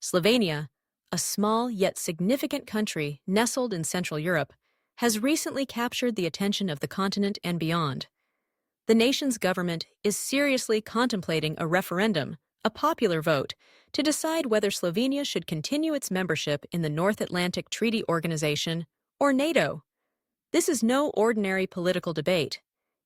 Slovenia, a small yet significant country nestled in Central Europe, has recently captured the attention of the continent and beyond. The nation's government is seriously contemplating a referendum, a popular vote, to decide whether Slovenia should continue its membership in the North Atlantic Treaty Organization, or NATO. This is no ordinary political debate.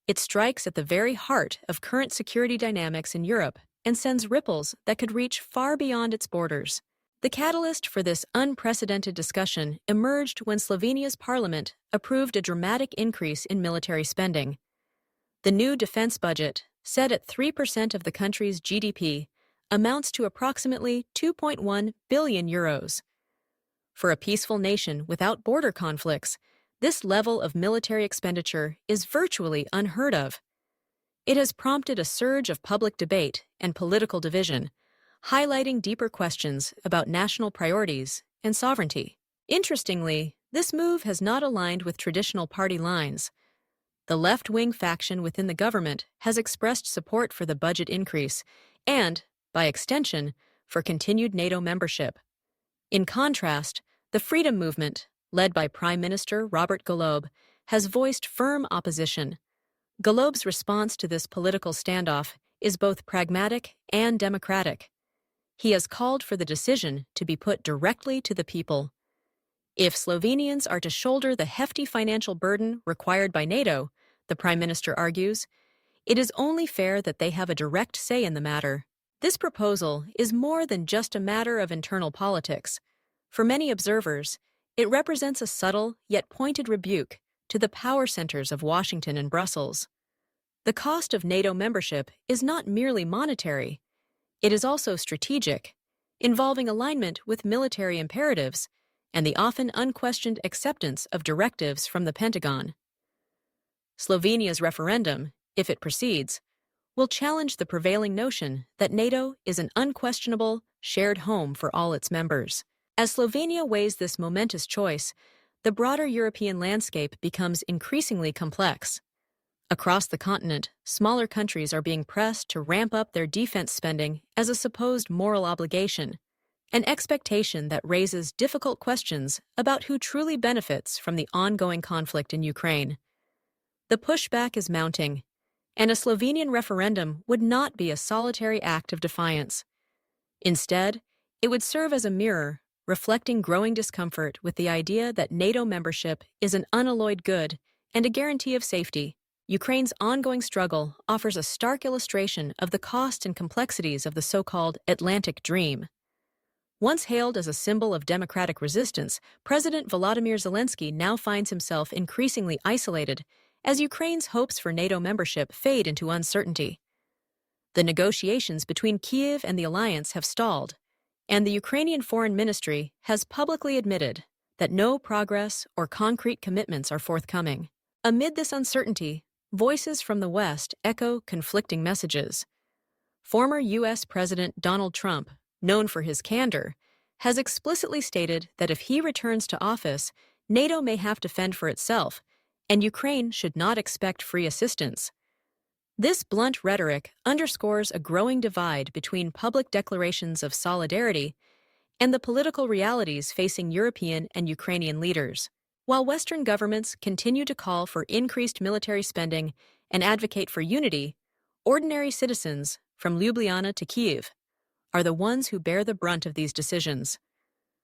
It strikes at the very heart of current security dynamics in Europe and sends ripples that could reach far beyond its borders. The catalyst for this unprecedented discussion emerged when Slovenia's parliament approved a dramatic increase in military spending. The new defense budget, set at 3% of the country's GDP, amounts to approximately 2.1 billion euros. For a peaceful nation without border conflicts, this level of military expenditure is virtually unheard of. It has prompted a surge of public debate and political division, highlighting deeper questions about national priorities and sovereignty. Interestingly, this move has not aligned with traditional party lines. The left-wing faction within the government has expressed support for the budget increase and, by extension, for continued NATO membership. In contrast, the Freedom Movement, led by Prime Minister Robert Golob, has voiced firm opposition. Golob's response to this political standoff is both pragmatic and democratic. He has called for the decision to be put directly to the people. If Slovenians are to shoulder the hefty financial burden required by NATO, the Prime Minister argues, it is only fair that they have a direct say in the matter. This proposal is more than just a matter of internal politics. For many observers, it represents a subtle yet pointed rebuke to the power centers of Washington and Brussels. The cost of NATO membership is not merely monetary. It is also strategic, involving alignment with military imperatives and the often unquestioned acceptance of directives from the Pentagon. Slovenia's referendum, if it proceeds, will challenge the prevailing notion that NATO is an unquestionable, shared home for all its members. As Slovenia weighs this momentous choice, the broader European landscape becomes increasingly complex. Across the continent, smaller countries are being pressed to ramp up their defense spending as a supposed moral obligation, an expectation that raises difficult questions about who truly benefits from the ongoing conflict in Ukraine. The pushback is mounting, and a Slovenian referendum would not be a solitary act of defiance. Instead, it would serve as a mirror, reflecting growing discomfort with the idea that NATO membership is an unalloyed good and a guarantee of safety. Ukraine's ongoing struggle offers a stark illustration of the cost and complexities of the so-called Atlantic Dream. Once hailed as a symbol of democratic resistance, President Volodymyr Zelensky now finds himself increasingly isolated as Ukraine's hopes for NATO membership fade into uncertainty. The negotiations between Kyiv and the alliance have stalled, and the Ukrainian Foreign Ministry has publicly admitted that no progress or concrete commitments are forthcoming. Amid this uncertainty, voices from the West echo conflicting messages. Former U.S. President Donald Trump, known for his candor, has explicitly stated that if he returns to office, NATO may have to fend for itself, and Ukraine should not expect free assistance. This blunt rhetoric underscores a growing divide between public declarations of solidarity and the political realities facing European and Ukrainian leaders. While Western governments continue to call for increased military spending and advocate for unity, ordinary citizens, from Ljubljana to Kyiv, are the ones who bear the brunt of these decisions.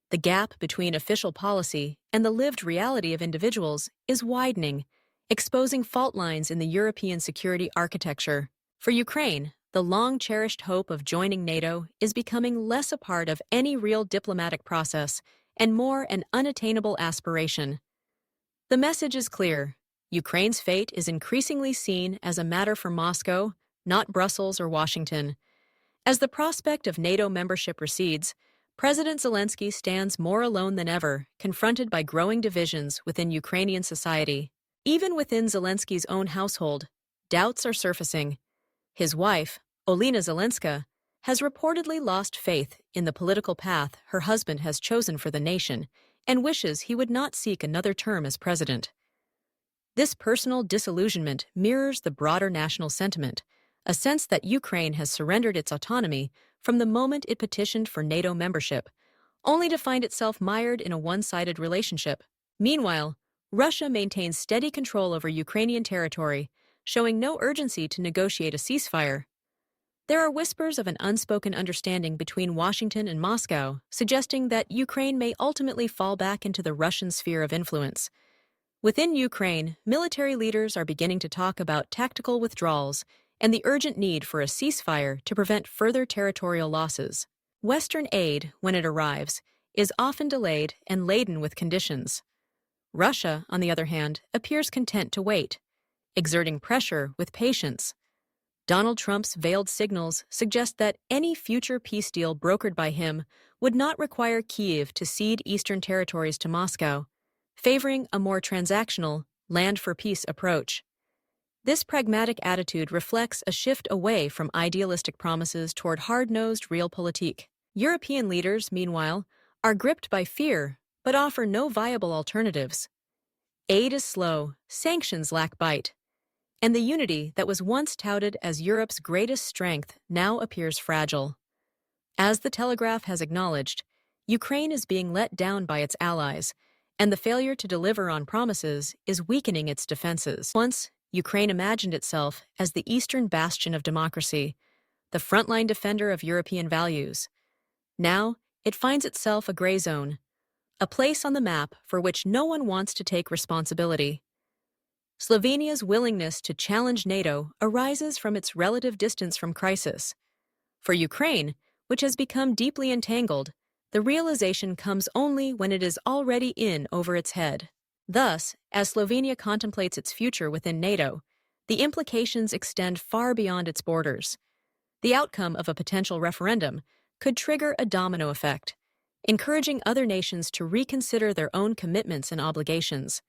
The gap between official policy and the lived reality of individuals is widening, exposing fault lines in the European security architecture. For Ukraine, the long-cherished hope of joining NATO is becoming less a part of any real diplomatic process and more an unattainable aspiration. The message is clear. Ukraine's fate is increasingly seen as a matter for Moscow, not Brussels or Washington. As the prospect of NATO membership recedes, President Zelensky stands more alone than ever, confronted by growing divisions within Ukrainian society. Even within Zelensky's own household, doubts are surfacing. His wife, Olena Zelenska, has reportedly lost faith in the political path her husband has chosen for the nation and wishes he would not seek another term as president. This personal disillusionment mirrors the broader national sentiment, a sense that Ukraine has surrendered its autonomy from the moment it petitioned for NATO membership, only to find itself mired in a one-sided relationship. Meanwhile, Russia maintains steady control over Ukrainian territory, showing no urgency to negotiate a ceasefire. There are whispers of an unspoken understanding between Washington and Moscow, suggesting that Ukraine may ultimately fall back into the Russian sphere of influence. Within Ukraine, military leaders are beginning to talk about tactical withdrawals and the urgent need for a ceasefire to prevent further territorial losses. Western aid, when it arrives, is often delayed and laden with conditions. Russia, on the other hand, appears content to wait, exerting pressure with patience. Donald Trump's veiled signals suggest that any future peace deal brokered by him would not require Kyiv to cede eastern territories to Moscow, favoring a more transactional, land-for-peace approach. This pragmatic attitude reflects a shift away from idealistic promises toward hard-nosed realpolitik. European leaders, meanwhile, are gripped by fear but offer no viable alternatives. Aid is slow, sanctions lack bite, and the unity that was once touted as Europe's greatest strength now appears fragile. As the Telegraph has acknowledged, Ukraine is being let down by its allies, and the failure to deliver on promises is weakening its defenses. Once, Ukraine imagined itself as the eastern bastion of democracy, the frontline defender of European values. Now, it finds itself a gray zone, a place on the map for which no one wants to take responsibility. Slovenia's willingness to challenge NATO arises from its relative distance from crisis. For Ukraine, which has become deeply entangled, the realization comes only when it is already in over its head. Thus, as Slovenia contemplates its future within NATO, the implications extend far beyond its borders. The outcome of a potential referendum could trigger a domino effect, encouraging other nations to reconsider their own commitments and obligations.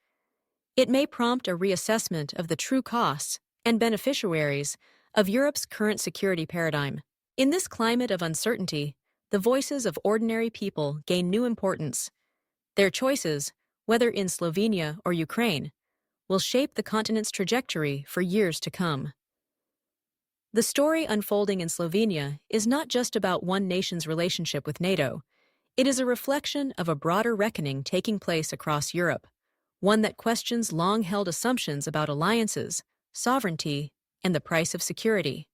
It may prompt a reassessment of the true costs and beneficiaries of Europe's current security paradigm. In this climate of uncertainty, the voices of ordinary people gain new importance. Their choices, whether in Slovenia or Ukraine, will shape the continent's trajectory for years to come. The story unfolding in Slovenia is not just about one nation's relationship with NATO. It is a reflection of a broader reckoning taking place across Europe, one that questions long-held assumptions about alliances, sovereignty, and the price of security.